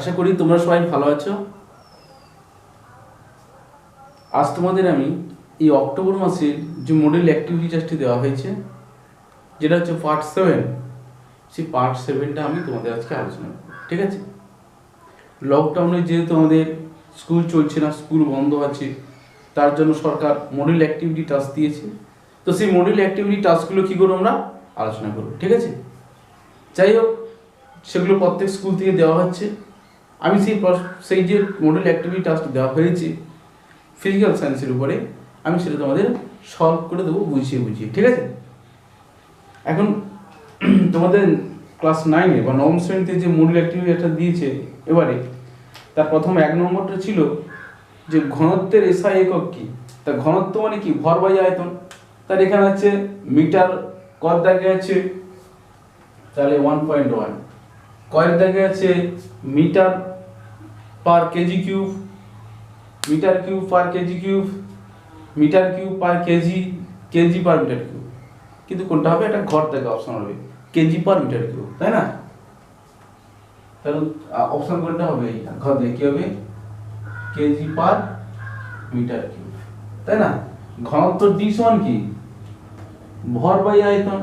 আশা করি তোমরা সবাই ভালো আছো। আজ তোমাদের আমি এই অক্টোবর মাসের যে মডেল অ্যাক্টিভিটি টেস্টটি দেওয়া হয়েছে, যেটা হচ্ছে পার্ট 7, সেই পার্ট 7টা আমি তোমাদের আজকে আলোচনা করব। ঠিক আছে, লকডাউনে যেহেতু আমাদের স্কুল চলছে না, স্কুল বন্ধ আছে, তার জন্য সরকার মডেল অ্যাক্টিভিটি টাস্ক দিয়েছে। তো সেই মডেল অ্যাক্টিভিটি টাস্কগুলো কী করবো আমরা আলোচনা করব। ঠিক আছে, যাই হোক, সেগুলো প্রত্যেক স্কুল থেকে দেওয়া হচ্ছে। আমি সেই যে মডেল অ্যাক্টিভিটি টাস্ক দেওয়া হয়েছে ফিজিক্যাল সায়েন্সের উপরে, আমি সেটা তোমাদের সলভ করে দেবো বুঝিয়ে। ঠিক আছে, এখন তোমাদের ক্লাস 9-এ বা নবম শ্রেণীতে যে মডেল অ্যাক্টিভিটি একটা দিয়েছে এবারে, তার প্রথম 1 নম্বরটা ছিল যে ঘনত্বের এসআই একক কি। তা ঘনত্ব মানে কি? ভর বাই আয়তন। তার এখানে আছে মিটার, কত দাগে আছে তাহলে 1.1, কয়ের দাগে আছে metre per kg cube, metre cube per kg cube, metre cube per kg, kg per metre cube. কিন্তু কোনটা হবে? একটা ঘর থেকে অপশন হবে কেজি পার মিটার কিউব, তাই না? তাহলে অপশন কোনটা হবে? এইটা ঘর থেকে কি হবে? কেজি পার মিটার কিউব, তাই না? ঘনত্ব ডি সমান কি? ভর বাই আয়তন।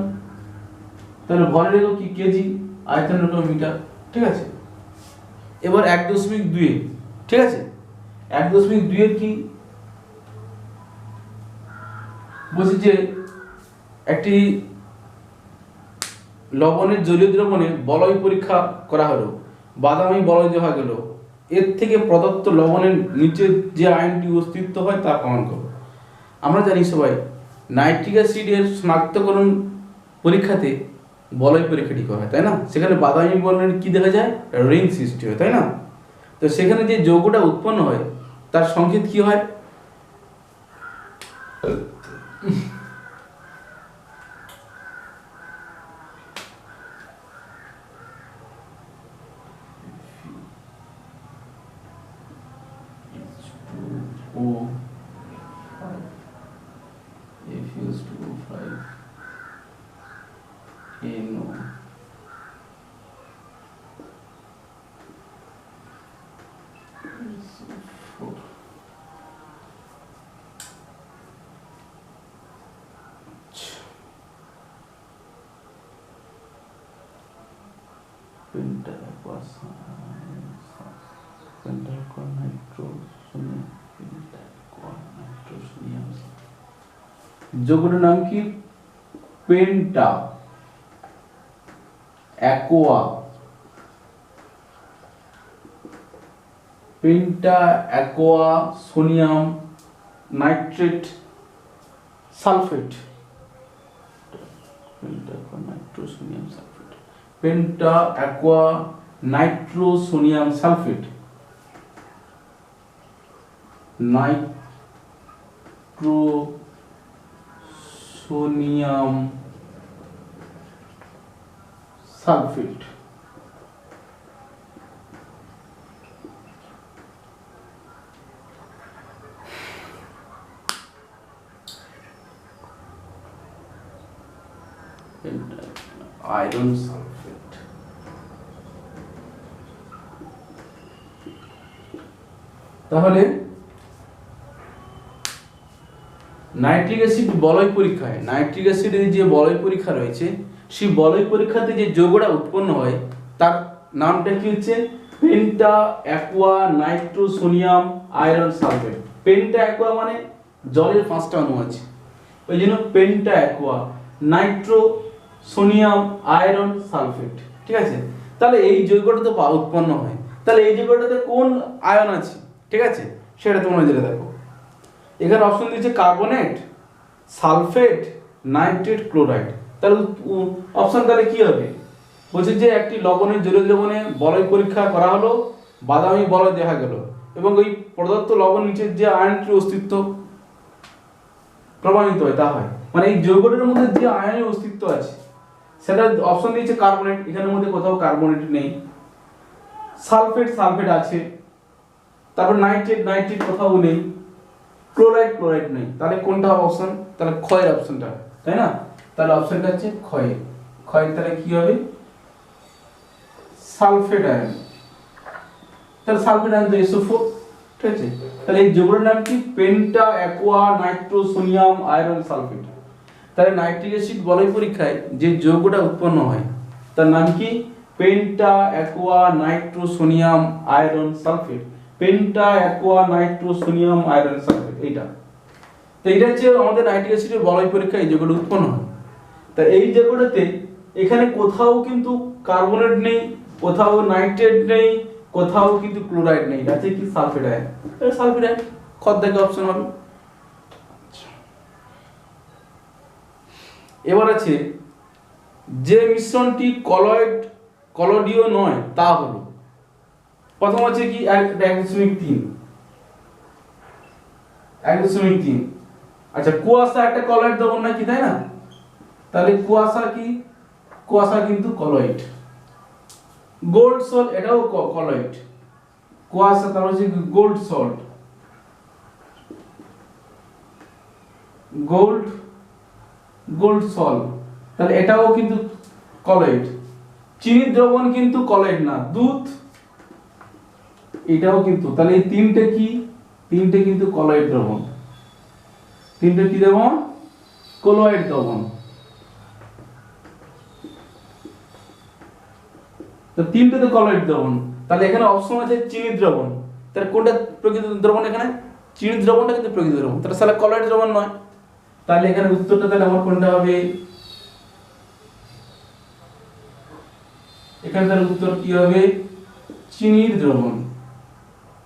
তাহলে ভরের একক কি? কেজি, আয়তনের একক মিটার। ঠিক আছে, এবার 1.2, ঠিক আছে, 1.2 এর কি বলছি যে একটি লবণের জলীয় দ্রবণে বলয় পরীক্ষা করা হলো, বাদামি বলয় দেওয়া গেল, এর থেকে প্রদত্ত লবণের নিচে যে আয়নটি অস্তিত্ব হয় তা প্রমাণ করো। আমরা জানি সবাই নাইট্রিক অ্যাসিডের শনাক্তকরণ পরীক্ষাতে বলয় পরীক্ষাটি করা হয়, তাই না? সেখানে বাদামি বলয়ের কি দেখা যায়? রিং সৃষ্টি হয়, তাই না? তো সেখানে যে যৌগটা উৎপন্ন হয় তার সংকেত কি হয়? যৌগটার নাম কি? পেন্টা অ্যাকোয়া, পেন্টা অ্যাকোয়া সোনিয়াম nitrate sulphate, penta aqua nitrosonium sulphate, nitrosonium sulphate. Iron sulphate. তাহলে নাইট্রিক অ্যাসিড বলয় পরীক্ষায়, নাইট্রিক অ্যাসিডের যে বলয় পরীক্ষা রয়েছে, সেই বলয় পরীক্ষাতে যে যৌগটা উৎপন্ন হয় তার নামটা কি হচ্ছে? Penta aqua nitrosonium iron sulphate. Penta aqua মানে জলের 5টা অণু আছে, ওই জন্য penta aqua nitrosonium iron sulphate. ঠিক আছে, তাহলে এই যৌগটা তো উৎপন্ন হয়, তাহলে এই যৌগটাতে কোন আয়ন আছে? ঠিক আছে, সেটা তোমরা যেটা দেখো এখানে অপশন দিয়েছে কার্বনেট, সালফেট, নাইট্রেট, ক্লোরাইড। তাহলে অপশন তাহলে কি হবে? বলছে যে একটি লবণের জলীয় দ্রবণে বলয় পরীক্ষা করা হলো, বাদামি বলয় দেখা গেল এবং ওই প্রদত্ত লবণ নিচের যে আয়নটির অস্তিত্ব প্রমাণিত হয় তা হয়। মানে এই যৌগটার মধ্যে যে আয়নের অস্তিত্ব আছে সেটা অপশন দিয়েছে কার্বনেট, এখানের মধ্যে কোথাও কার্বনেট নেই। সালফেট, সালফেট আছে, তারপর নাইট্রেট, নাইট্রেট কোথাও নেই, ক্লোরাইড, ক্লোরাইড নেই। তাহলে কোনটা হবে অপশন? তাহলে ক্ষয়ের অপশনটা, তাই না? তাহলে অপশনটা হচ্ছে ক্ষয়। ক্ষয় তাহলে কি হবে? Sulphate ion. তাহলে সালফেট আয়ন তো SO4, ঠিক আছে। তাহলে এই যৌগটার নাম কি? Penta aqua nitrosonium iron sulphate. তাহলে নাইট্রিক অ্যাসিড বলয় পরীক্ষায় যে যৌগটা উৎপন্ন হয় তার নাম কি? Penta aqua nitrosonium iron sulphate. Penta aqua nitrosonium iron sulphate এইটা। তো এটা হচ্ছে আমাদের নাইট্রিক অ্যাসিডের বলয় পরীক্ষায় এই যৌগটা উৎপন্ন হয়। তা এই যৌগটাতে এখানে কোথাও কিন্তু কার্বনেট নেই, কোথাও নাইট্রেট নেই, কোথাও কিন্তু ক্লোরাইড নেই, এটা হচ্ছে কি? Sulphate ion. এটা সালফেট আয়ন, খত দেখে অপশন হবে। এবার আছে যে মিশ্রণটি কলয়েডীয় নয় তা হলো, প্রথম আছে কি? 1.3। আচ্ছা, কুয়াশা একটা কলয়েড দ্রবণ নাকি, তাই না? তাহলে কুয়াশা কি? কুয়াশা কিন্তু কলয়েড। গোল্ড সল্ট এটাও কলয়েড। কুয়াশা তার হচ্ছে গোল্ড সল্ট, গোল্ড সল্ট, তাহলে এটাও কিন্তু কলয়েড। চিনির দ্রবণ কিন্তু কলয়েড না, দুধ, এটাও কিন্তু। তাহলে এই তিনটে কি? তিনটে কিন্তু কলয়েড দ্রবণ। তিনটে কি দ্রবণ? কলয়েড দ্রবণ। তো তিনটে তো কলয়েড দ্রবণ। তাহলে এখানে অপশন আছে চিনির দ্রবণ। তাহলে কোনটা প্রকৃত দ্রবণ? এখানে চিনির দ্রবণটা কিন্তু প্রকৃত দ্রবণ, তাহলে সালা কলয়েড দ্রবণ নয়। তাহলে এখানে উত্তরটা তাহলে আমার কোনটা হবে? এখানে তাহলে উত্তর কি হবে? চিনির দ্রবণ।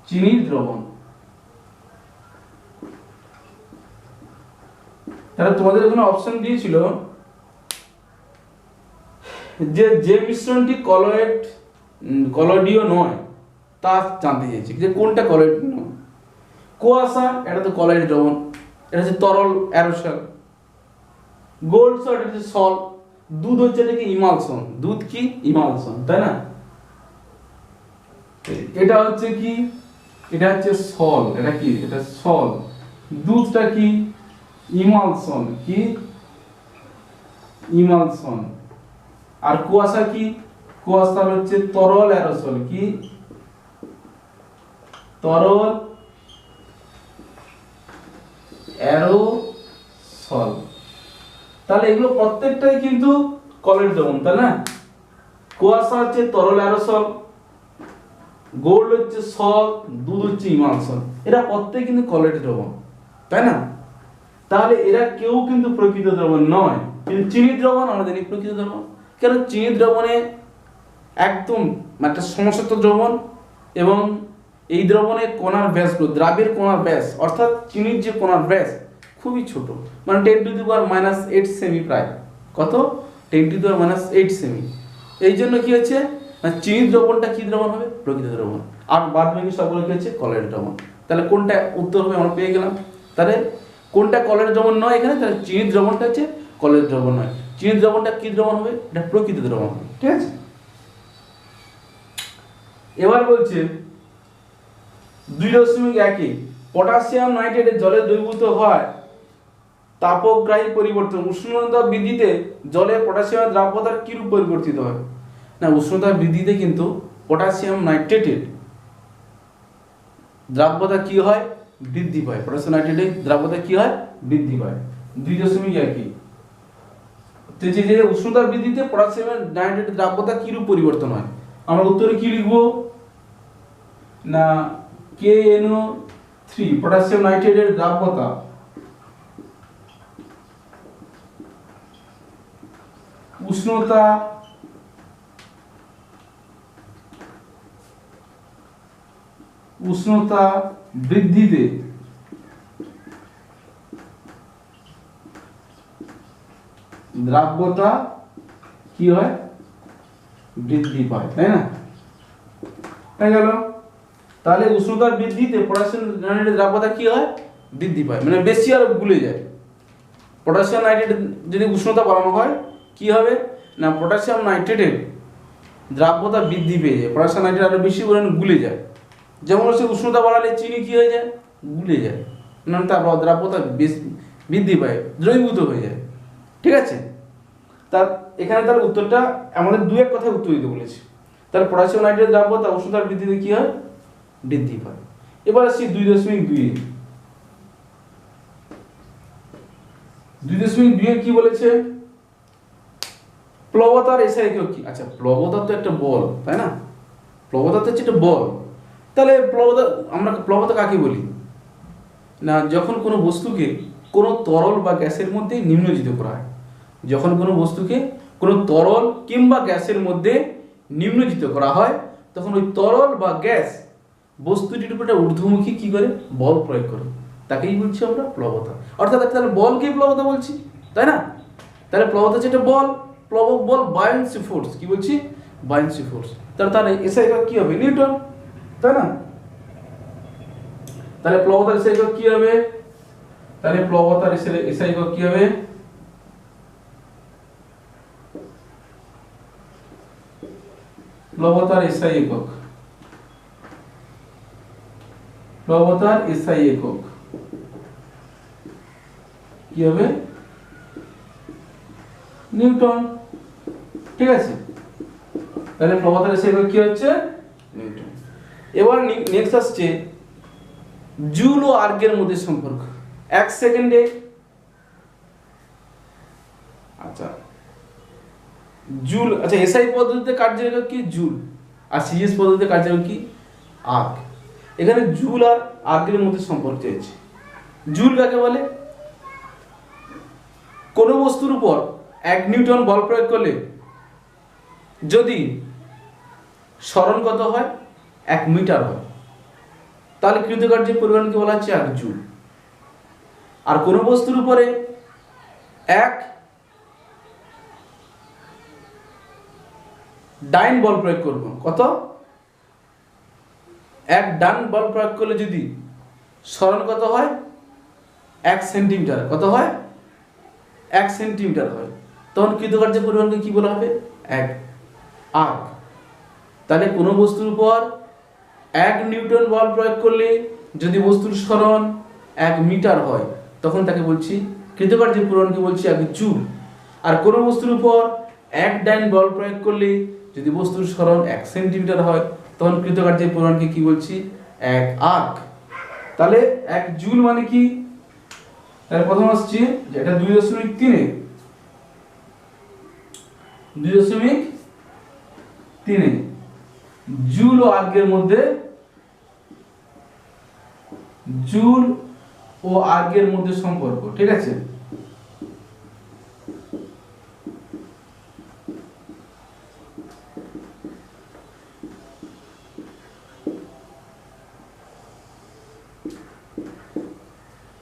চিনির দ্রবণ। তাহলে তোমাদের এখানে অপশন দিয়েছিল যে মিশ্রণটি কলয়েডীয় নয় তা জানতে চেয়েছি, যে কোনটা কলয়েড নয়। কুয়াশা এটা তো কলয়েড দ্রবণ, এটা হচ্ছে তরল অ্যারোসল। গোল্ড সল্ট এটা হচ্ছে সল্ট। দুধ হচ্ছে এটা কি? ইমালশন। দুধ কি? ইমালশন, তাই না? এটা হচ্ছে কি? এটা হচ্ছে সল। এটা কি? এটা সল। দুধটা কি? ইমালশন। কি? ইমালশন। আর কুয়াশা কি? কুয়াশা হচ্ছে তরল অ্যারোসল। কি? তরল অ্যারোসল। তাহলে এগুলো প্রত্যেকটাই কিন্তু কলয়েড দ্রবণ, তাই না? কুয়াশা হচ্ছে তরল অ্যারোসল, গোল্ড হচ্ছে সল, দুধ হচ্ছে ইমালশন। এরা প্রত্যেক কিন্তু কলয়েড দ্রবণ, তাই না? তাহলে এরা কেউ কিন্তু প্রকৃত দ্রবণ নয়। কিন্তু চিনির দ্রবণ আমরা জানি প্রকৃত দ্রবণ। কেন? চিনির দ্রবণে একদম একটা সমশত দ্রবণ, এবং এই দ্রবণে কণার ব্যাসগুলো, দ্রাবের কণার ব্যাস অর্থাৎ চিনির যে কণার ব্যাস খুবই ছোট, মানে 10⁻⁸ সেমি, প্রায় কত? 10⁻⁸ সেমি। এই জন্য কি হচ্ছে? চিনির দ্রবণটা কি দ্রবণ হবে? প্রকৃত দ্রবণ। আর বাদ বাকি সবগুলো কি হচ্ছে? কলয়েড দ্রবণ। তাহলে কোনটা উত্তর হবে আমরা পেয়ে গেলাম। তাহলে কোনটা কলয়েড দ্রবণ নয় এখানে? তাহলে চিনির দ্রবণটা হচ্ছে কলয়েড দ্রবণ নয়। চিনির দ্রবণটা কি দ্রবণ হবে? এটা প্রকৃত দ্রবণ হবে, ঠিক আছে? এবার বলছে 2.1 পটাশিয়াম নাইট্রেট জলে দ্রবীভূত হয় তাপগ্রাহী পরিবর্তন। উষ্ণতা বৃদ্ধিতে জলে পটাশিয়ামের দ্রাব্যতার কি রূপ পরিবর্তিত হয়? না, উষ্ণতা বৃদ্ধিতে কিন্তু পটাশিয়াম নাইট্রেটের দ্রাব্যতা কি হয়? বৃদ্ধি পায়। পটাশিয়াম নাইট্রেটের দ্রাব্যতা কি হয়? বৃদ্ধি পায়। 2.1 যে উষ্ণতা বৃদ্ধিতে পটাশিয়াম নাইট্রেটের দ্রাব্যতা কি রূপ পরিবর্তন হয়? আমরা উত্তরে কি লিখবো? না, KNO3 পটাশিয়াম নাইট্রেটের দ্রাব্যতা উষ্ণতা বৃদ্ধিতে দ্রাব্যতা কি হয়? বৃদ্ধি পায়, তাই না? হয়ে গেল। তাহলে উষ্ণতার বৃদ্ধিতে পটাশিয়াম নাইট্রেটের দ্রাব্যতা কি হয়? বৃদ্ধি পায়, মানে বেশি আর গুলে যায়। পটাশিয়াম নাইট্রেট যদি উষ্ণতা বাড়ানো হয় কি হবে? না, পটাশিয়াম নাইট্রেটের দ্রাব্যতা বৃদ্ধি পেয়ে যায়। পটাশিয়াম নাইট্রেট আরো বেশি পরিমাণে গুলে যায়। যেমন হচ্ছে উষ্ণতা বাড়ালে চিনি কি হয়ে যায়? গুলে যায়, না তার দ্রাব্যতা বৃদ্ধি পায়, দ্রবীভূত হয়ে যায়, ঠিক আছে? তার এখানে তার উত্তরটা আমাদের 2-1 কথায় উত্তর দিতে বলেছি। তাহলে পটাশিয়াম নাইট্রেটের দ্রাব্যতা উষ্ণতার বৃদ্ধিতে কি হয়? বৃদ্ধি পায়। এবার আসছি 2.2 2.2 কি বলেছে, প্লবতার এসআই একক কি? আচ্ছা, প্লবতা তো একটা বল, তাই না? প্লবতা তো হচ্ছে একটা বল। তাহলে আমরা প্লবতা কাকে বলি? না, যখন কোনো বস্তুকে কোনো তরল বা গ্যাসের মধ্যে নিমজ্জিত করা হয়, যখন কোনো বস্তুকে কোনো তরল কিংবা গ্যাসের মধ্যে নিমজ্জিত করা হয়, তখন ওই তরল বা গ্যাস বস্তুটির উপর একটা ঊর্ধ্বমুখী কি করে বল প্রয়োগ করে, তাকেই বলছি আমরা প্লবতা। অর্থাৎ তাহলে বলকেই প্লবতা বলছি, তাই না? তাহলে প্লবতা যেটা বল, প্লবক বল বায়ান্সি ফোর্স, কি বলছি? বায়ান্সি ফোর্স। তাহলে এসআই একক কি হবে? নিউটন, তাই না? তাহলে প্লবতার এসআই একক কি হবে? তাহলে প্লবতার এসআই একক কি হবে? প্লবতার এসআই একক, প্লবতার এসআই একক কি হবে? নিউটন, ঠিক আছে? তাহলে প্লবতার এসআই একক কি হচ্ছে? নিউটন। এবার নেক্সট আসছে জুল ও আর্গের মধ্যে সম্পর্ক 1 সেকেন্ডে। আচ্ছা, জুল, আচ্ছা এসআই পদ্ধতিতে কার্য একক কি? জুল। আর সিএস পদ্ধতিতে কার্য একক কি? আর্গ। এখানে জুল আর আর্গের মধ্যে সম্পর্ক চাইছে। জুল কাকে বলে? কোন বস্তুর উপর 1 নিউটন বল প্রয়োগ করলে যদি সরণ কত হয়? 1 মিটার হয়, তাহলে কৃতকার্যের পরিমাণকে বলা হচ্ছে 1 জুল। আর কোন বস্তুর উপরে 1 ডাইন বল প্রয়োগ করব, কত? 1 ডান বল প্রয়োগ করলে যদি সরণ কত হয়? 1 সেন্টিমিটার। কত হয়? 1 সেন্টিমিটার হয়, তখন কৃতকার্যের পরিমাণকে কি বলা হবে? 1 আর্গ। তাহলে কোনো বস্তুর উপর 1 নিউটন বল প্রয়োগ করলে যদি বস্তুর সরণ 1 মিটার হয়, তখন তাকে বলছি কৃতকার্যের পরিমাণকে বলছি 1 জুল। আর কোনো বস্তুর উপর 1 ডাইন বল প্রয়োগ করলে যদি বস্তুর সরণ 1 সেন্টিমিটার হয়, তখন কৃতকার্যের পরিমাণকে কি বলছি? 1 আর্গ। তাহলে 1 জুল মানে কি? তাহলে প্রথম আসছে যে এটা 2.3 জুল ও আর্গের মধ্যে, জুল ও আর্গের মধ্যে সম্পর্ক, ঠিক আছে?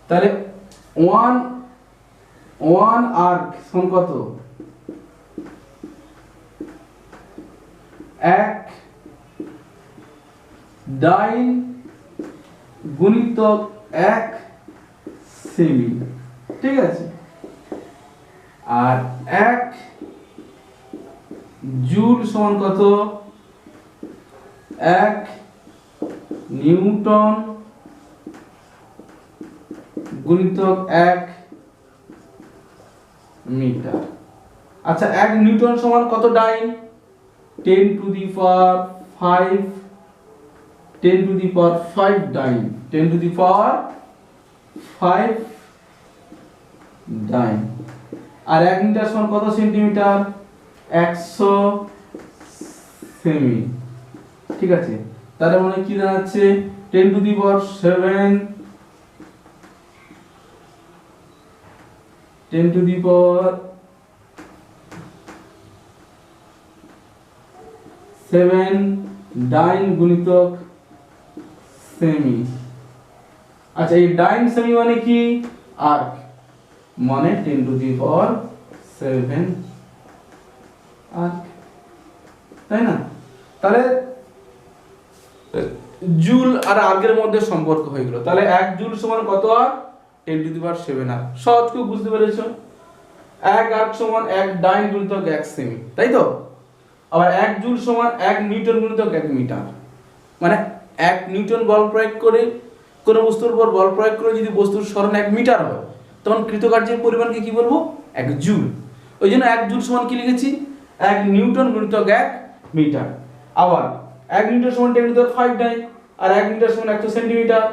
তাহলে 1 আর্গ সমান কত? 1 ডাইন গুণিতক 1 সেমি, ঠিক আছে? আর 1 জুল সমান কত? 1 নিউটন গুণিতক 1 মিটার। আচ্ছা, 1 নিউটন সমান কত dyne? 10 to the power 5, 10 to the power 5 dyne, 10 to the power 5 dyne. আর 1 মিটার সমান কত সেন্টিমিটার? 100 সেমি, ঠিক আছে? তাহলে মানে কি দাঁড়াচ্ছে? 10 to the power 7, 10 to the পাওয়ার 7 ডাইন গুণিতক সেমি। আচ্ছা, এই ডাইন সেমি মানে কি? আর্গ, মানে 10 টু দি পাওয়ার 7 আর্গ, তাই না? তাহলে জুল আর আর্গের মধ্যে সম্পর্ক হয়ে গেল। তাহলে 1 জুল সমান কত erg? 10 to the power 7 erg. সহজ করে বুঝতে পেরেছো? 1 আর্গ সমান 1 ডাইন গুণিতক 1 সেমি, তাই তো? আবার 1 জুল সমান 1 নিউটন গুণিতক 1 মিটার। মানে 1 নিউটন বল প্রয়োগ করে কোন বস্তুর উপর বল প্রয়োগ করে যদি বস্তুর সরণ 1 মিটার হয়, তখন কৃতকার্যের পরিমাণকে কি বলবো? 1 জুল। ওই জন্য 1 জুল সমান কি লিখেছি? 1 নিউটন গুণিতক 1 মিটার। আবার 1 নিউটন সমান 10 টু দি পাওয়ার 5 ডাইন, আর 1 মিটার সমান 100 সেন্টিমিটার।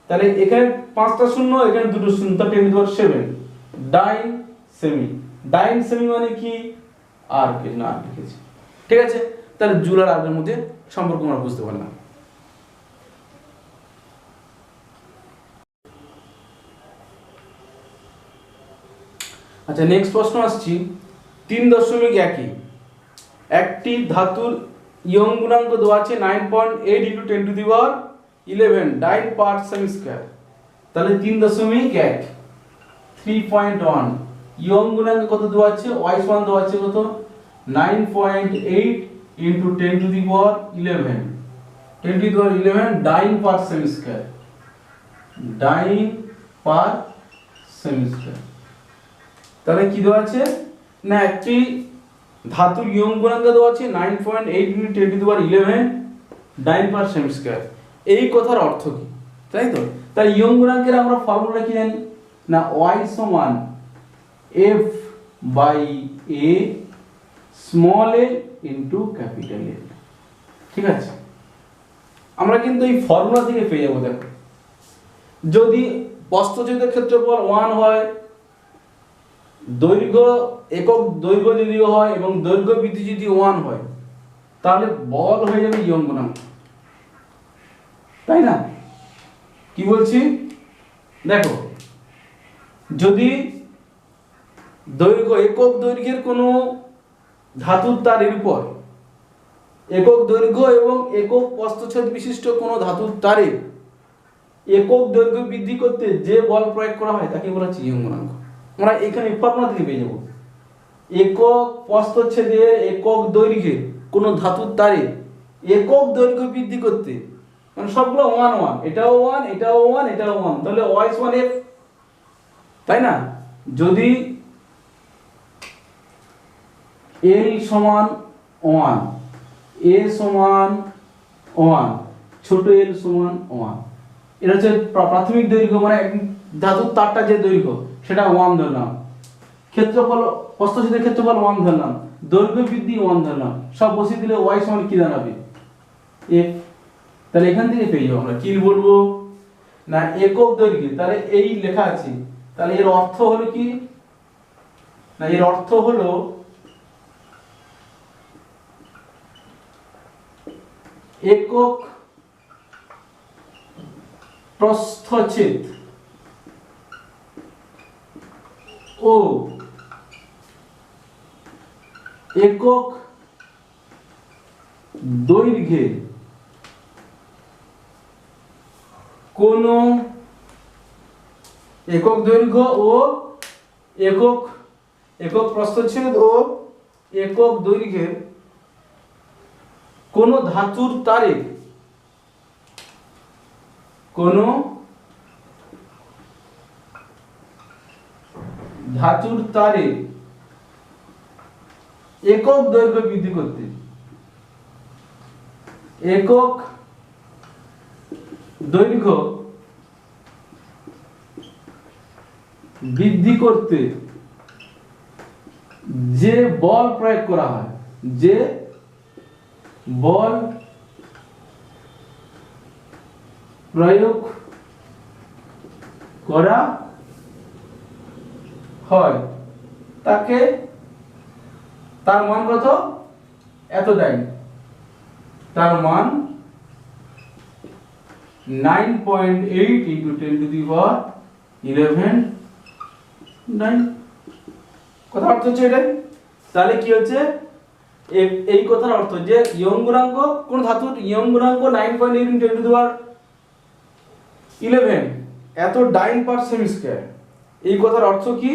তাহলে এখানে 5টা শূন্য, এখানে 2টো শূন্য, তাহলে 10⁷ ডাইন সেমি। ডাইন সেমি মানে কি, আর কি না লিখেছি, ঠিক আছে। তাহলে জুল আর আর্কের মধ্যে সম্পর্ক আমরা বুঝতে পারলাম। আচ্ছা, নেক্সট প্রশ্ন আসছি 3.1। একটি ধাতুর ইয়ং গুণাঙ্ক দেওয়া আছে 9.8 × 10⁻11 ডাইন পার্ট সেমি স্কয়ার। তাহলে 3.1 3.1 ইয়ং গুণাঙ্ক কত দেওয়া আছে, y সমান দেওয়া আছে কত 9.8 × 10⁻11 ডাইন পার্ট সেমি স্কয়ার, ডাইন পার্ট সেমি স্কয়ার। তাহলে কি দেওয়া আছে না, একটি ধাতুর ইয়ং গুণাঙ্ক দেওয়া আছে 9.8 × 10⁻11 ডাইন পার্ট সেমি স্কয়ার। এই কথার অর্থ কি, তাই তো? তাই ইয়ং গুণাঙ্কের আমরা ফর্মুলা কি জানি না, y সমান f/a small a into capital A। ঠিক আছে, আমরা কিন্তু এই ফর্মুলা থেকে পেয়ে যাবো। দেখো, যদি প্রস্থচ্ছেদের ক্ষেত্রফল 1 হয়, দৈর্ঘ্য একক দৈর্ঘ্য যদি হয় এবং দৈর্ঘ্য বৃদ্ধি যদি 1 হয়, তাহলে বল হয়ে যাবে ইয়ং গুণাঙ্ক, তাই না? কি বলছি দেখো, যদি দৈর্ঘ্য একক দৈর্ঘ্যের কোনো ধাতুর তারের উপর একক দৈর্ঘ্য এবং একক প্রস্থচ্ছেদ বিশিষ্ট কোনো ধাতুর তারে একক দৈর্ঘ্য বৃদ্ধি করতে যে বল প্রয়োগ করা হয় তাকে বলা হচ্ছে ইয়ং গুণাঙ্ক। আমরা এখানে ফর্মুলা থেকে পেয়ে যাব, একক প্রস্থচ্ছেদের একক দৈর্ঘ্যে কোনো ধাতুর তারে একক দৈর্ঘ্য বৃদ্ধি করতে, মানে সবগুলো 1 1, এটাও 1, এটাও 1, এটাও 1, তাহলে y সমান f, তাই না? যদি l সমান 1, a সমান 1, ছোট l সমান 1, এটা হচ্ছে প্রাথমিক দৈর্ঘ্য, মানে ধাতুর তারটা যে দৈর্ঘ্য সেটা 1 ধরলাম, ক্ষেত্রফল প্রস্থচ্ছেদের ক্ষেত্রফল 1 ধরলাম, দৈর্ঘ্য বৃদ্ধি 1 ধরলাম, সব বসিয়ে দিলে y সমান কি দাঁড়াবে f। তাহলে এখান থেকে পেয়ে যাবো আমরা কি বলবো না, একক দৈর্ঘ্য, তাহলে এই লেখা আছে, তাহলে এর অর্থ হলো কি না, এর অর্থ হলো একক প্রস্থচ্ছেদ ও একক দৈর্ঘ্যে কোন একক দৈর্ঘ্য ও একক প্রস্থচ্ছেদ ও একক দৈর্ঘ্যের কোন ধাতুর তারে একক দৈর্ঘ্য বৃদ্ধি করতে, একক দৈর্ঘ্য বৃদ্ধি করতে যে বল প্রয়োগ করা হয়, যে বল প্রয়োগ করা হয় তাকে, তার মান কত, এত ডাইন, তার মান 9.8 × 10⁻11 ডাইন। কথা অর্থ হচ্ছে এটাই। তাহলে কি হচ্ছে, এই কথার অর্থ যে ইয়ং গুণাঙ্ক, কোন ধাতুর ইয়ং গুণাঙ্ক 9.8 × 10⁻11 এত ডাইন পার্ট সেমি স্কয়ার। এই কথার অর্থ কি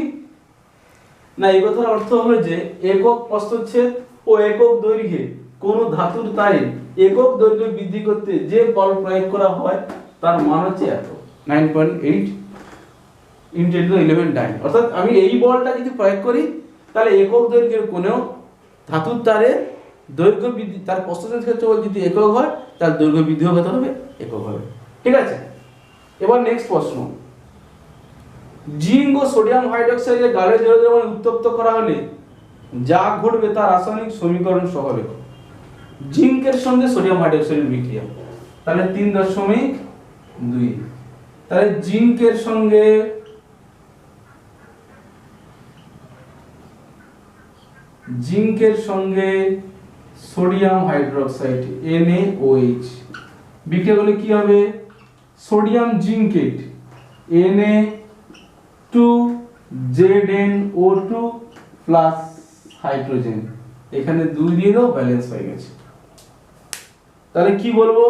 না, এই কথার অর্থ হলো যে একক প্রস্থচ্ছেদ ও একক দৈর্ঘ্যে কোন ধাতুর তারে একক দৈর্ঘ্য বৃদ্ধি করতে যে বল প্রয়োগ করা হয় তার মান হচ্ছে এত 9.8 × 10⁻11 ডাইন। অর্থাৎ আমি এই বলটা যদি প্রয়োগ করি তাহলে একক দৈর্ঘ্যের কোনো ধাতুর তারে দৈর্ঘ্য বৃদ্ধি, তার প্রস্থচ্ছেদ ক্ষেত্রফল যদি একক হয় তার দৈর্ঘ্য বৃদ্ধিও কত হবে, একক হবে। ঠিক আছে, এবার নেক্সট প্রশ্ন, জিঙ্ক ও সোডিয়াম হাইড্রোক্সাইডের গাঢ় জলীয় দ্রবণে উত্তপ্ত করা হলে যা ঘটবে তার রাসায়নিক সমীকরণ সহ লেখো। জিঙ্কের সঙ্গে সোডিয়াম হাইড্রোক্সাইডের বিক্রিয়া, তাহলে 3.2। তাহলে জিঙ্কের সঙ্গে সোডিয়াম হাইড্রোক্সাইড NaOH বিক্রিয়া করলে কি হবে? সোডিয়াম জিঙ্কেট Na2ZnO2 প্লাস হাইড্রোজেন, এখানে 2 দিয়ে দাও, ব্যালেন্স হয়ে গেছে। তাহলে কি বলবো?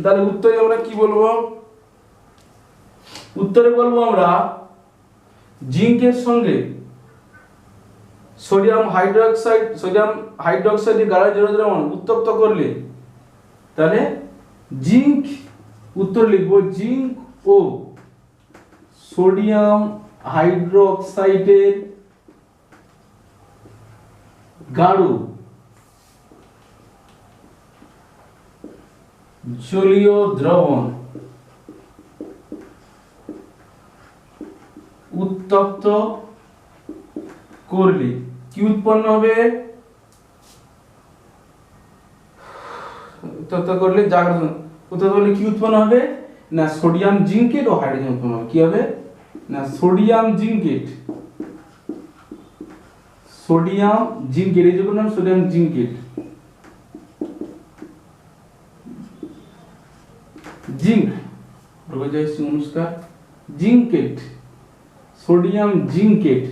তাহলে উত্তরে আমরা কি বলবো? উত্তরে বলবো আমরা জিঙ্কের সঙ্গে সোডিয়াম হাইড্রোক্সাইডের গাঢ় জলীয় দ্রবণ উত্তপ্ত করলে, তাহলে জিঙ্ক, উত্তর লিখবো জিঙ্ক ও সোডিয়াম হাইড্রোক্সাইডের গাঢ় জলীয় দ্রবণ উত্তপ্ত করলে কি উৎপন্ন হবে? উত্তপ্ত করলে কি উৎপন্ন হবে? না সোডিয়াম জিঙ্কেট ও হাইড্রোজেন উৎপন্ন হবে। কি হবে? না সোডিয়াম জিঙ্কেট, এই যে নাম সোডিয়াম জিঙ্কেট, জিঙ্ক অনুষ্কার জিঙ্কেট, সোডিয়াম জিঙ্কেট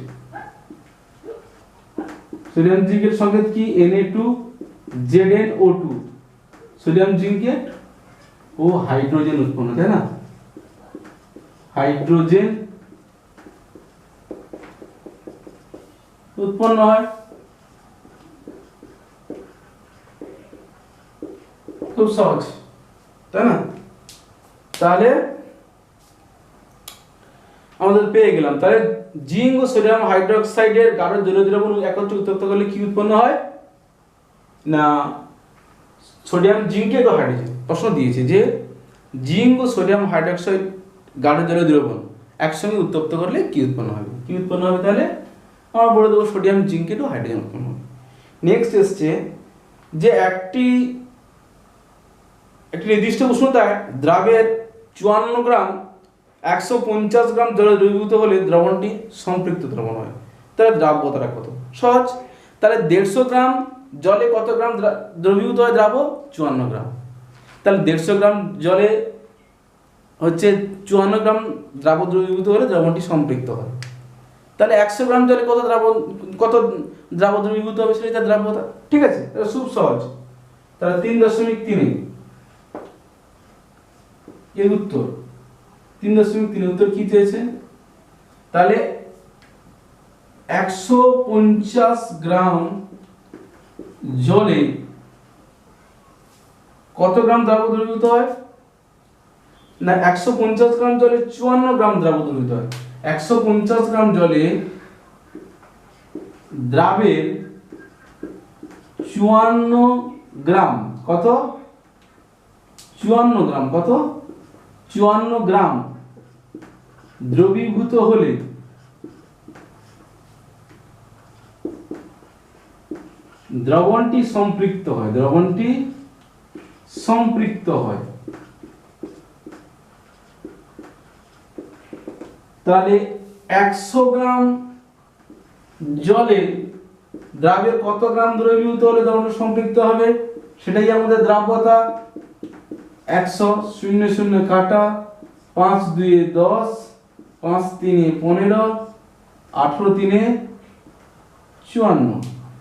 সঙ্গে কি Na2ZnO2, সোডিয়াম জিঙ্কেট ও হাইড্রোজেন উৎপন্ন, তাই না? হাইড্রোজেন উৎপন্ন হয়। খুব সহজ, তাই না? তাহলে আমাদের পেয়ে গেলাম। তাহলে জিঙ্ক ও সোডিয়াম হাইড্রোক্সাইডের গাঢ় জলীয় দ্রবণ একত্রে উত্তপ্ত করলে কি উৎপন্ন হয়? না সোডিয়াম জিঙ্কেট ও হাইড্রোজেন। প্রশ্ন দিয়েছে যে জিঙ্ক ও সোডিয়াম হাইড্রোক্সাইড গাঢ় জলীয় দ্রবণ একসঙ্গে উত্তপ্ত করলে কি উৎপন্ন হবে? কি উৎপন্ন হবে? তাহলে আমরা বলে দেবো সোডিয়াম জিঙ্কেট ও হাইড্রোজেন উৎপন্ন হবে। নেক্সট এসছে যে একটি নির্দিষ্ট উষ্ণতায় দ্রাবের 54 গ্রাম 150 গ্রাম জলে দ্রবীভূত হলে দ্রবণটি সম্পৃক্ত দ্রবণ হয়। তাহলে দ্রাব্যতাটা কত? সহজ। তাহলে 150 গ্রাম জলে কত গ্রাম দ্রবীভূত হয় দ্রাব্য? 54 গ্রাম। তাহলে 150 গ্রাম জলে হচ্ছে 54 গ্রাম দ্রাব্য দ্রবীভূত হলে দ্রবণটি সম্পৃক্ত হয়। তাহলে 100 গ্রাম জলে কত দ্রাব্য দ্রবীভূত হবে সেটা দ্রাব্যতা। ঠিক আছে, এটা খুব সহজ। তাহলে 3.3 এর উত্তর 3.3 উত্তর কি চেয়েছে? তাহলে 150 গ্রাম জলে কত গ্রাম দ্রাব্য দ্রবীভূত হয়? না 150 গ্রাম জলে 54 গ্রাম দ্রাব্য দ্রবীভূত হয়। 150 গ্রাম জলে দ্রাবের 54 গ্রাম কত? 54 গ্রাম কত? 54 গ্রাম দ্রবীভূত হলে দ্রবণটি সম্পৃক্ত হয়। তাহলে 100 গ্রাম জলে দ্রাবের কত গ্রাম দ্রবীভূত হলে দ্রবণটি সম্পৃক্ত হবে? সেটাই আমাদের দ্রাব্যতা। 100 0 0 কাটা, 5 2 10, 5 3 15, 18 3 54।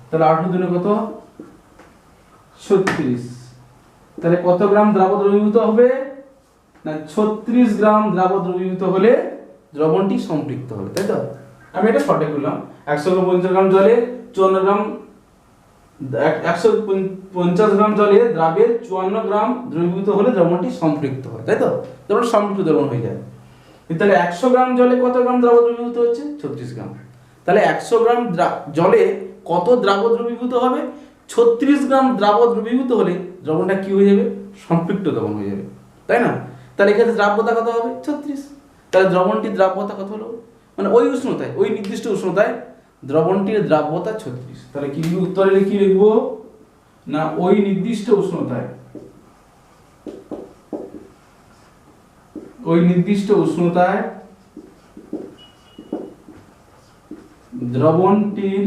তাহলে 18 দিনে কত? 36। তাহলে কত গ্রাম দ্রাব্য দ্রবীভূত হবে? না 36 গ্রাম দ্রাব্য দ্রবীভূত হলে দ্রবণটি সম্পৃক্ত হবে, তাই তো? আমি এটা শর্টে করলাম। 150 গ্রাম জলে 54 গ্রাম 150 গ্রাম জলে দ্রাবের 54 গ্রাম দ্রবীভূত হলে দ্রবণটি সম্পৃক্ত হয়, তাই তো? দ্রবণ সম্পৃক্ত দ্রবণ হয়ে যায়। তাহলে 100 গ্রাম জলে কত গ্রাম দ্রাব্য দ্রবীভূত হচ্ছে? 36 গ্রাম। তাহলে 100 গ্রাম জলে কত দ্রাব্য দ্রবীভূত হবে? 36 গ্রাম দ্রাব্য দ্রবীভূত হলে দ্রবণটা কি হয়ে যাবে? সম্পৃক্ত দ্রবণ হয়ে যাবে, তাই না? তাহলে এখানে দ্রাব্যতা কত হবে? 36। তাহলে দ্রবণটির দ্রাব্যতা কত হলো? মানে ওই উষ্ণতায়, ওই নির্দিষ্ট উষ্ণতায় দ্রবণটির দ্রাব্যতা 36। তাহলে কি উত্তরে কি লিখবো? না ওই নির্দিষ্ট উষ্ণতায় ওই নির্দিষ্ট উষ্ণতায় দ্রবণটির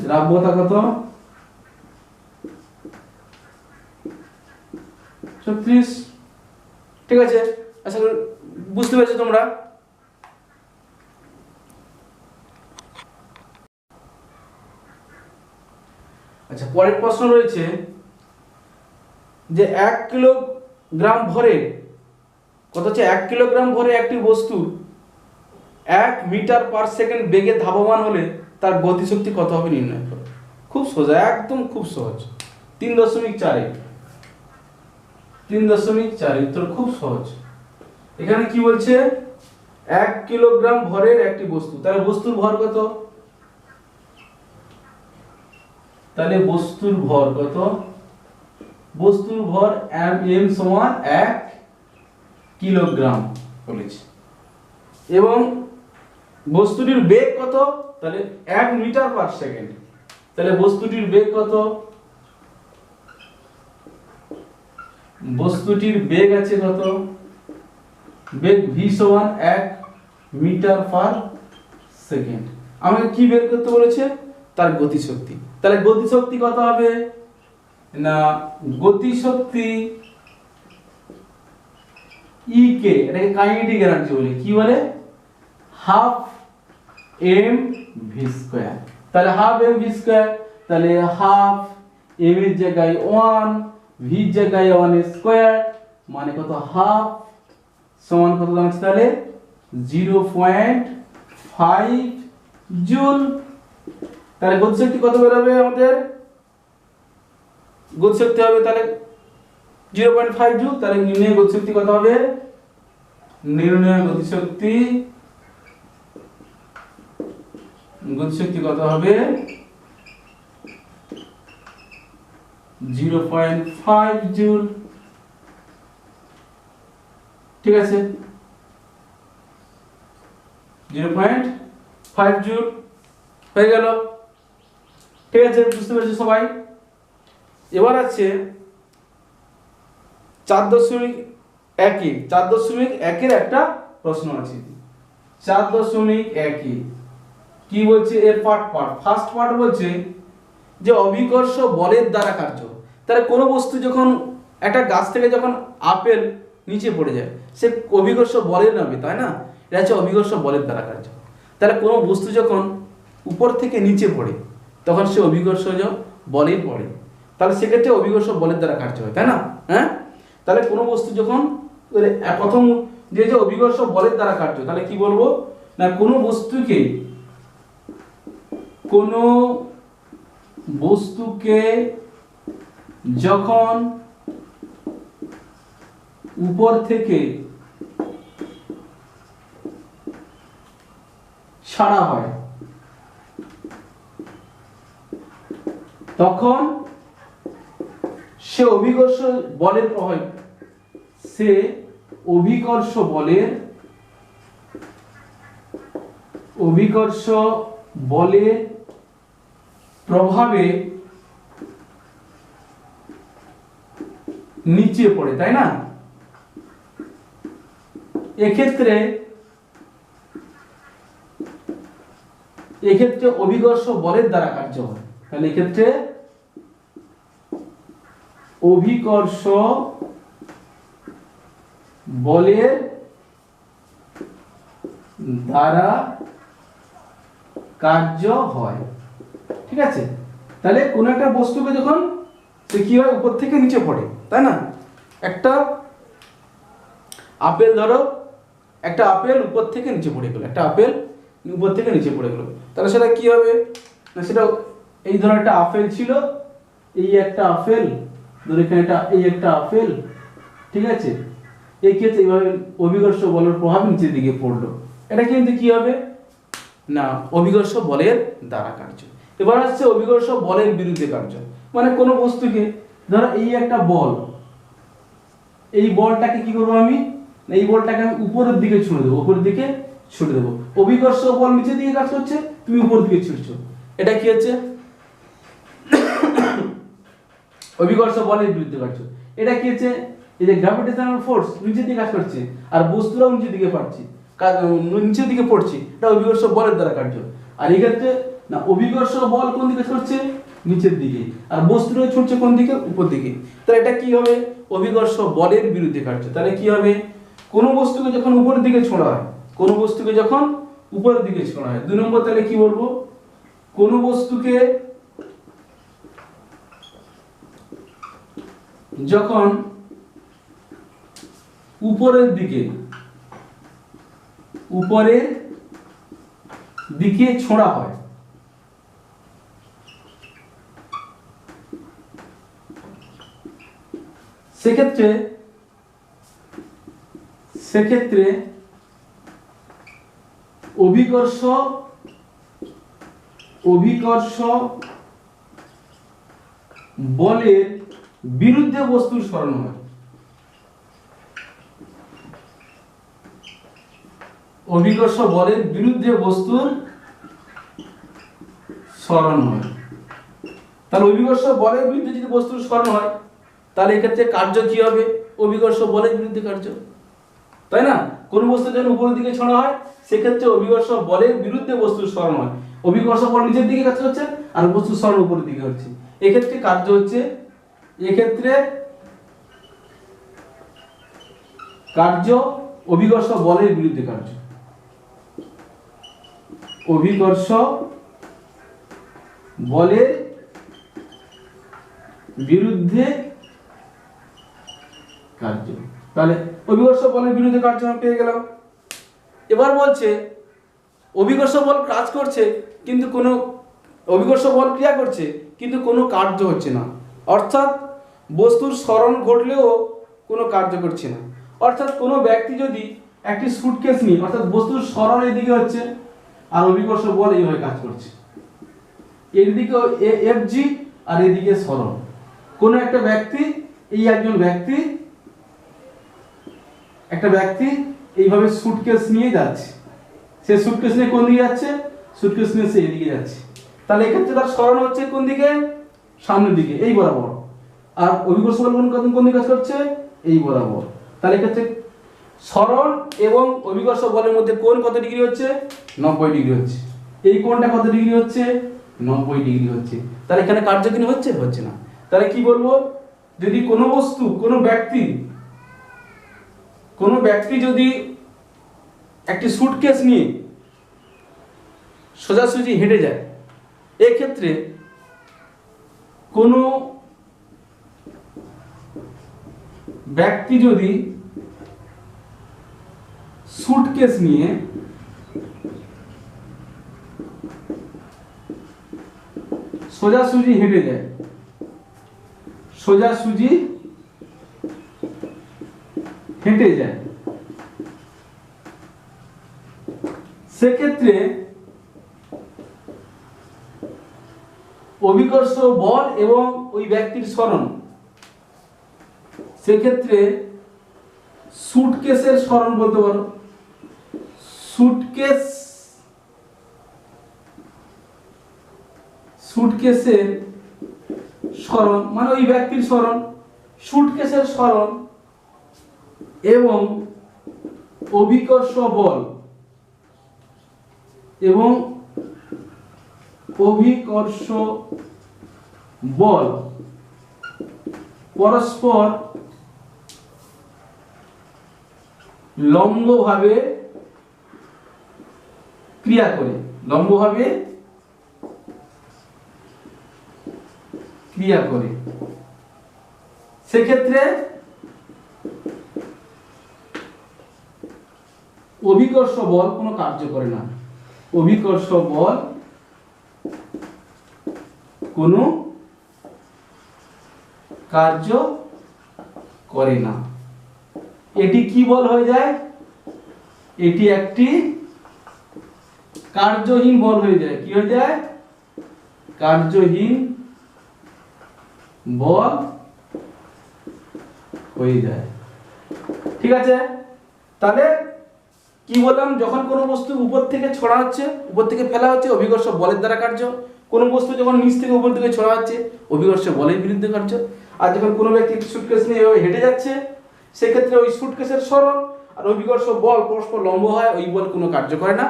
দ্রাব্যতা কত? 36। ঠিক আছে, আশা করি বুঝতে পেরেছো তোমরা। আচ্ছা, পরের প্রশ্ন রয়েছে যে 1 কিলোগ্রাম ভরে কত হচ্ছে 1 কিলোগ্রাম ভরে একটি বস্তু 1 মিটার পার সেকেন্ড বেগে ধাবমান হলে তার গতিশক্তি কত হবে নির্ণয় করো। খুব সোজা, একদম খুব সহজ। 3.4 উত্তর খুব সহজ। এখানে কি বলছে 1 কিলোগ্রাম ভরের একটি বস্তু, তাহলে বস্তুর ভর কত? বস্তুর ভর m সমান 1 কিলোগ্রাম বলেছে, এবং বস্তুটির বেগ কত? তাহলে 1 মিটার পার সেকেন্ড। তাহলে বস্তুটির বেগ কত? বস্তুটির বেগ আছে কত? বেগ v সমান 1 মিটার পার সেকেন্ড। আমাকে কি বের করতে বলেছে? তার গতিশক্তি। তাহলে গতিশক্তি কত হবে? না, গতিশক্তি ই কে, এটাকে কাইনেটিক এনার্জি বলে। কি বলে? Half M V square. তাহলে হাফ এম ভি স্কয়ার, তাহলে হাফ এম এর জায়গায় 1, ভি এর জায়গায় 1 স্কয়ার, মানে কত? হাফ সমান কত দাঁড়াচ্ছে তাহলে? 0.5 জুল। তাহলে গতিশক্তি কত বের হবে আমাদের? গতিশক্তি হবে তাহলে 0.5 জুল। তাহলে নির্ণয় গতিশক্তি কত হবে? নির্ণয় গতিশক্তি কত হবে? 0.5 জুল। ঠিক আছে, 0.5 জুল হয়ে গেল। ঠিক আছে, বুঝতে পেরেছো সবাই? এবার আছে 4.1 এর একটা প্রশ্ন আছে। 4.1 কি বলছে? এর ফার্স্ট পার্ট বলছে যে অভিকর্ষ বলের দ্বারা কার্য। তাহলে কোনো বস্তু যখন একটা গাছ থেকে যখন আপেল নিচে পড়ে যায়, সে অভিকর্ষ বলের নামে, তাই না? এটা হচ্ছে অভিকর্ষ বলের দ্বারা কার্য। তাহলে কোনো বস্তু যখন উপর থেকে নিচে পড়ে তখন সে অভিকর্ষ বলেই পড়ে, তাহলে সেক্ষেত্রে অভিকর্ষ বলের দ্বারা কার্য হয়, তাই না? হ্যাঁ, তাহলে কোনো বস্তু যখন প্রথম যে অভিকর্ষ বলের দ্বারা কার্য, তাহলে কি বলবো? না, কোনো বস্তুকে যখন উপর থেকে ছাড়া হয় তখন সে অভিকর্ষ বলের প্রভাবে নিচে পড়ে, তাই না? এক্ষেত্রে অভিকর্ষ বলের দ্বারা কার্য হয়। তাহলে এক্ষেত্রে অভিকর্ষ বলের দ্বারা কার্য হয়। ঠিক আছে, তাহলে কোন একটা বস্তুকে যখন সে কি হয়, উপর থেকে নিচে পড়ে, তাই না? একটা আপেল, ধরো একটা আপেল উপর থেকে নিচে পড়ে গেল, তাহলে সেটা কি হবে? না, সেটা এই ধরো একটা আপেল ছিল, এই একটা আপেল, ধরো এখানে এই একটা আপেল। ঠিক আছে, এই ক্ষেত্রে এইভাবে অভিকর্ষ বলের প্রভাব নিচের দিকে পড়লো, এটা কিন্তু কি হবে? না, অভিকর্ষ বলের দ্বারা কার্য। এবার আসছে অভিকর্ষ বলের বিরুদ্ধে কার্য। মানে কোনো বস্তুকে, ধরো এই একটা বল, এই বলটাকে কি করবো আমি? এই বলটাকে আমি উপরের দিকে ছুড়ে দেবো, অভিকর্ষ বল নিচের দিকে কাজ করছে, তুমি উপর দিকে ছুটছো, এটা কি হচ্ছে? অভিকর্ষ বলের বিরুদ্ধে কার্য। এটা কি হচ্ছে? এই যে গ্র্যাভিটেশনাল ফোর্স নিচের দিকে কাজ করছে আর বস্তুরাও নিচের দিকে নিচের দিকে পড়ছে, এটা অভিকর্ষ বলের দ্বারা কার্য। আর এই ক্ষেত্রে না, অভিকর্ষ বল কোন দিকে ছুটছে? নিচের দিকে, আর বস্তুরা ছুটছে কোন দিকে? উপর দিকে। তাহলে এটা কি হবে? অভিকর্ষ বলের বিরুদ্ধে কার্য। তাহলে কি হবে? কোন বস্তুকে যখন উপরের দিকে ছোঁড়া হয়, কোন বস্তুকে যখন উপরের দিকে ছোঁড়া হয়, 2 নম্বর তাহলে কি বলবো? কোন বস্তুকে যখন উপরের দিকে ছোঁড়া হয়, সেক্ষেত্রে অভিকর্ষ বলের বিরুদ্ধে বস্তুর সরণ হয়। অভিকর্ষ বলের বিরুদ্ধে বস্তুর সরণ হয়। তাহলে অভিকর্ষ বলের বিরুদ্ধে যদি বস্তুর সরণ হয়, তাহলে এক্ষেত্রে কার্য কি হবে? অভিকর্ষ বলের বিরুদ্ধে কার্য, তাই না? কোন বস্তু যখন উপরের দিকে ছোঁড়া হয়, সেক্ষেত্রে অভিকর্ষ বলের বিরুদ্ধে বস্তুর সরণ হয়। অভিকর্ষ বল নিচের দিকে কাজ করছে আর বস্তুর সরণ উপরের দিকে হচ্ছে। এক্ষেত্রে কার্য হচ্ছে, এক্ষেত্রে কার্য অভিকর্ষ বলের বিরুদ্ধে কার্য। অভিকর্ষ বলের বিরুদ্ধে কার্য। তাহলে অভিকর্ষ বলের বিরুদ্ধে কার্য আমরা পেয়ে গেলাম। এবার বলছে অভিকর্ষ বল কাজ করছে কিন্তু কোনো অভিকর্ষ বল ক্রিয়া করছে কিন্তু কোনো কার্য হচ্ছে না, অর্থাৎ বস্তুর সরণ ঘটলেও কোনো কার্য করছে না। অর্থাৎ কোনো ব্যক্তি যদি একটি সুটকেস নিয়ে, অর্থাৎ বস্তুর সরণ এদিকে হচ্ছে আর অভিকর্ষ বল এইভাবে কাজ করছে, এর দিকে এফজি আর এদিকে সরণ। কোনো একটা ব্যক্তি, এই একজন ব্যক্তি, একটা ব্যক্তি এইভাবে সুটকেস নিয়ে যাচ্ছে, সে সুটকেস নিয়ে কোন দিকে যাচ্ছে? সুটকেস নিয়ে সে এদিকে যাচ্ছে। তাহলে এক্ষেত্রে তার সরণ হচ্ছে কোন দিকে? সামনের দিকে, এই বরাবর। আর অভিকর্ষ বল কোন দিকে কাজ করছে? এই বরাবর। তাহলে এক্ষেত্রে সরণ এবং অভিকর্ষ বলের মধ্যে কোণ কত ডিগ্রি হচ্ছে? 90 ডিগ্রি হচ্ছে। এই কোণটা কত ডিগ্রি হচ্ছে? 90 ডিগ্রি হচ্ছে। তাহলে এখানে কার্য কি হচ্ছে? হচ্ছে না। তাহলে কি বলবো? যদি কোনো বস্তু, কোনো ব্যক্তি যদি একটি সুটকেস নিয়ে সোজাসুজি হেঁটে যায়, এক্ষেত্রে কোনো ব্যক্তি যদি সুটকেস নিয়ে সোজাসুজি হেঁটে যায়, সোজাসুজি হেঁটে যায়, সেক্ষেত্রে অভিকর্ষ বল এবং ওই ব্যক্তির সরণ, সেক্ষেত্রে সুটকেসের সরণ বলতে পারো। সুটকেসের সরণ মানে ওই ব্যক্তির সরণ, সুটকেসের সরণ এবং অভিকর্ষ বল পরস্পর লম্বভাবে ক্রিয়া করে, সেক্ষেত্রে অভিকর্ষ বল কোনো কার্য করে না। অভিকর্ষ বল কোনো কার্য করে না। এটি কি বল হয়ে যায়? এটি একটি কার্যহীন বল হয়ে যায়। কি হয়ে যায়? কার্যহীন বল হয়ে যায়। ঠিক আছে? তাহলে কি বললাম? যখন কোনো বস্তু উপর থেকে ছোড়া হচ্ছে, উপর থেকে ফেলা হচ্ছে, অভিকর্ষ বলের দ্বারা কার্য। কোনো বস্তু যখন নিচ থেকে উপর দিকে ছোড়া হচ্ছে, অভিকর্ষ বলের বিরুদ্ধে কার্য। আর যখন কোনো ব্যক্তি সুটকেস নিয়ে এভাবে হেঁটে যাচ্ছে, সেক্ষেত্রে ওই সুটকেসের সরণ আর অভিকর্ষ বল পরস্পর লম্ব হয়, ওই বল কোনো কার্য করে না,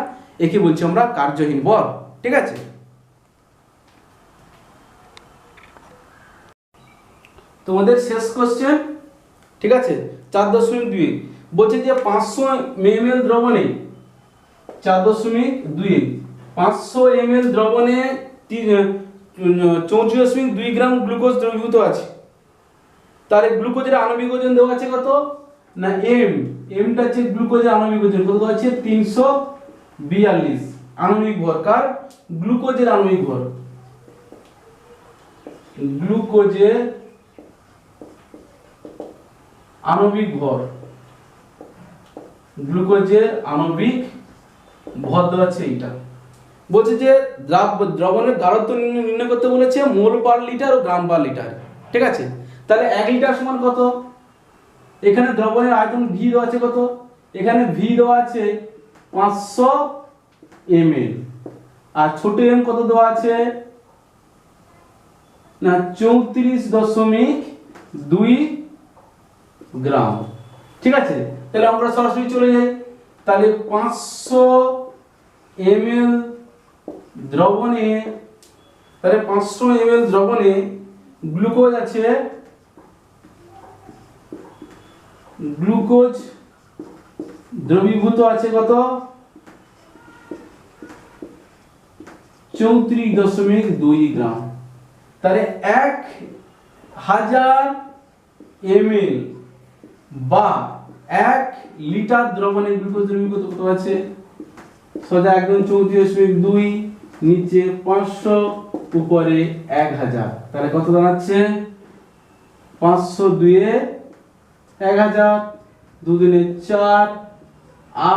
একে বলছি আমরা কার্যহীন বল। ঠিক আছে, তোমাদের শেষ কোশ্চেন। ঠিক আছে, 4.2 বলছে যে 500 ml দ্রবণে 4.2 500 ml দ্রবণে 34.2 গ্রাম গ্লুকোজ দ্রবীভূত আছে। তার গ্লুকোজের আণবিক ওজন দেওয়া আছে কত না এমটা হচ্ছে গ্লুকোজের আণবিক ওজন কত দেওয়া আছে 342 আণবিক ভর। কার? গ্লুকোজের আণবিক ভর, গ্লুকোজের আণবিক ভর, গ্লুকোজের আণবিক ভর দেওয়া আছে এইটা। বলছে যে দ্রবণের গাঢ়ত্ব নির্ণয় করতে বলেছে মোল পার লিটার ও গ্রাম পার লিটার। ঠিক আছে, তাহলে 1 লিটার সমান কত? এখানে দ্রবণের আয়তন ভি দেওয়া আছে কত? এখানে ভি দেওয়া আছে 500 ml, আর ছোট এম কত দেওয়া আছে না 34.2 গ্রাম। ঠিক আছে, তাহলে আমরা সরাসরি চলে যাই। তাহলে 500 ml দ্রবণে, তাহলে 500 ml দ্রবণে গ্লুকোজ আছে, গ্লুকোজ দ্রবীভূত আছে কত 34.2 গ্রাম। তাহলে 1000 ml বা 1 লিটার দ্রবণে গ্লুকোজ দ্রবীভূত কত আছে? সোজা একদম 34.2 নিচে 500 উপরে 1000, তাহলে কত দাঁড়াচ্ছে 500 2 1000 2 দুনে 4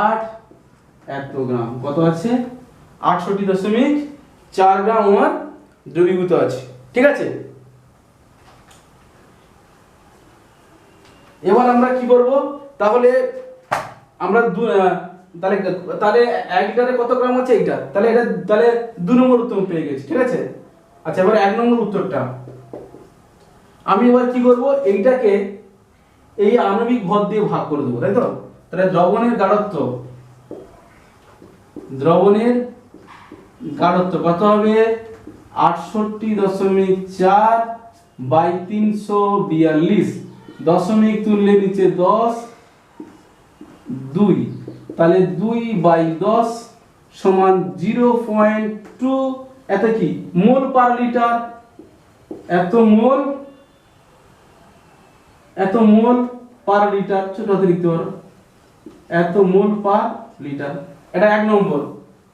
8 এত গ্রাম কত আছে 68.4 গ্রাম আমার দ্রবীভূত আছে। ঠিক আছে, এবার আমরা কি করব? তাহলে আমরা তাহলে 1 লিটারে কত গ্রাম আছে এইটা, তাহলে এটা তাহলে 2 নম্বর উত্তর পেয়ে গেছি। ঠিক আছে, আচ্ছা এবার 1 নম্বর উত্তরটা আমি এবার কি করব, এইটাকে এই আণবিক ভর দিয়ে ভাগ করে দেবো, তাই তো? তাহলে দ্রবণের গাঢ়ত্ব কত হবে 68.4 বাই 342, দশমিক তুললে নিচে 10 2, তাহলে 2/10 সমান 0.2 এত কি মোল পার লিটার। এত মোল পার লিটার, ছোট হাতে লিখতে পারো, এত মোল পার লিটার। এটা 1 নম্বর।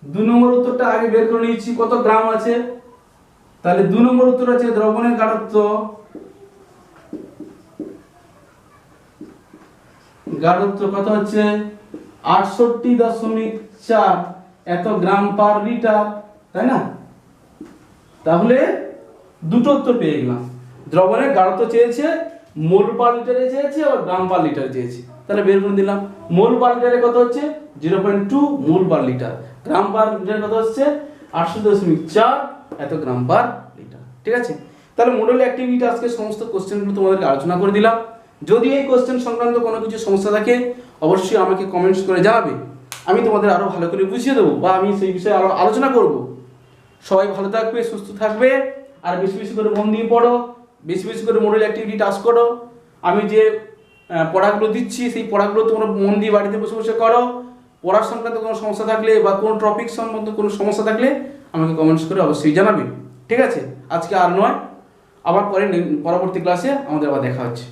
2 নম্বর উত্তরটা আগে বের করে নিয়েছি কত গ্রাম আছে। তাহলে 2 নম্বর উত্তর আছে দ্রবণের গাঢ়ত্ব কত হচ্ছে 68.4 এত গ্রাম পার লিটার, তাই না? তাহলে দুটো উত্তর পেয়ে গেলাম। দ্রবণের গাঢ়ত্ব চেয়েছে, মোল পার লিটারে চেয়েছে, আর গ্রাম পার লিটার চেয়েছে। তাহলে বের করে দিলাম। মোল পার লিটারে কত হচ্ছে 0.2 মোল পার লিটার, গ্রাম পার লিটারে কত হচ্ছে 68.4 এত গ্রাম পার লিটার। ঠিক আছে, তাহলে মডেল অ্যাক্টিভিটি আজকে সমস্ত কোশ্চেনগুলো তোমাদেরকে আলোচনা করে দিলাম। যদি এই কোশ্চেন সংক্রান্ত কোনো কিছু সমস্যা থাকে অবশ্যই আমাকে কমেন্টস করে জানাবে, আমি তোমাদের আরো ভালো করে বুঝিয়ে দেবো বা আমি সেই বিষয়ে আরো আলোচনা করব। সবাই ভালো থাকবে, সুস্থ থাকবে, আর বেশি বেশি করে মন দিয়ে পড়ো, বেশি বেশি করে মডেল অ্যাক্টিভিটি টাস্ক করো। আমি যে পড়াগুলো দিচ্ছি সেই পড়াগুলো তোমরা মন দিয়ে বাড়িতে বসে বসে করো। পড়ার সংক্রান্ত কোনো সমস্যা থাকলে বা কোনো টপিক সম্বন্ধে কোনো সমস্যা থাকলে আমাকে কমেন্টস করে অবশ্যই জানাবে। ঠিক আছে, আজকে আর নয়, আবার পরবর্তী ক্লাসে আমাদের আবার দেখা হচ্ছে।